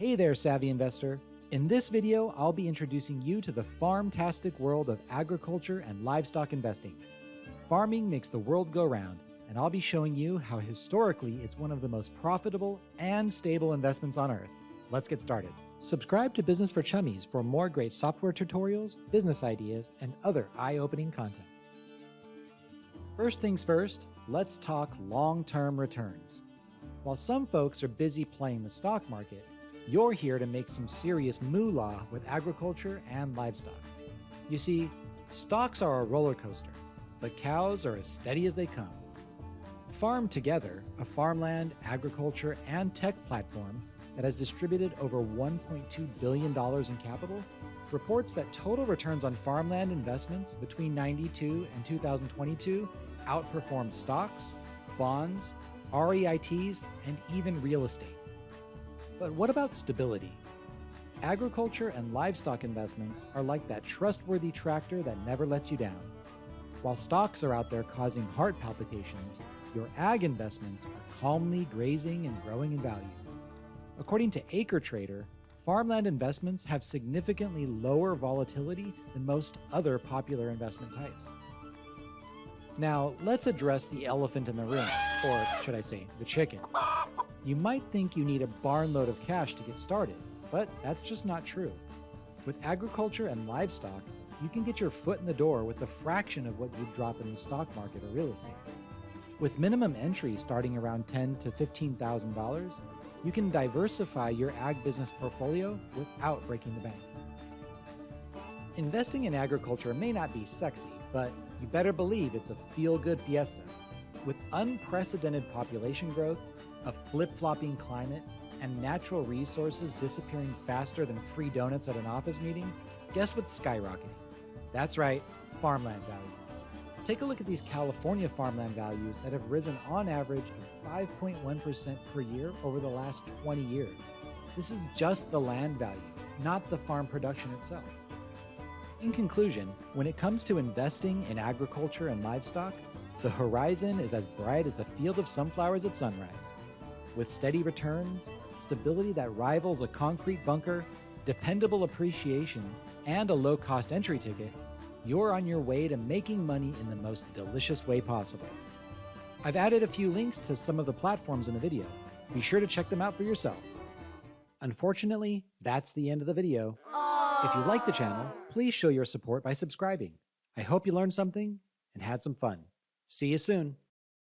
Hey there, savvy investor. In this video, I'll be introducing you to the farm-tastic world of agriculture and livestock investing. Farming makes the world go round, and I'll be showing you how historically it's one of the most profitable and stable investments on earth. Let's get started. Subscribe to Business for Chummies for more great software tutorials, business ideas, and other eye-opening content. First things first, let's talk long-term returns. While some folks are busy playing the stock market, you're here to make some serious moolah with agriculture and livestock. You see, stocks are a roller coaster, but cows are as steady as they come. Farm Together, a farmland, agriculture, and tech platform that has distributed over $1.2 billion in capital, reports that total returns on farmland investments between 92 and 2022 outperformed stocks, bonds, REITs, and even real estate. But what about stability? Agriculture and livestock investments are like that trustworthy tractor that never lets you down. While stocks are out there causing heart palpitations, your ag investments are calmly grazing and growing in value. According to AcreTrader, farmland investments have significantly lower volatility than most other popular investment types. Now, let's address the elephant in the room, or should I say, the chicken. You might think you need a barnload of cash to get started, but that's just not true. With agriculture and livestock, you can get your foot in the door with a fraction of what you'd drop in the stock market or real estate. With minimum entry starting around $10,000 to $15,000, you can diversify your ag business portfolio without breaking the bank. Investing in agriculture may not be sexy, but you better believe it's a feel-good fiesta. With unprecedented population growth, a flip-flopping climate, and natural resources disappearing faster than free donuts at an office meeting, guess what's skyrocketing? That's right, farmland value. Take a look at these California farmland values that have risen on average of 5.1% per year over the last 20 years. This is just the land value, not the farm production itself. In conclusion, when it comes to investing in agriculture and livestock, the horizon is as bright as a field of sunflowers at sunrise. With steady returns, stability that rivals a concrete bunker, dependable appreciation, and a low-cost entry ticket, you're on your way to making money in the most delicious way possible. I've added a few links to some of the platforms in the video. Be sure to check them out for yourself. Unfortunately, that's the end of the video. If you like the channel, please show your support by subscribing. I hope you learned something and had some fun. See you soon.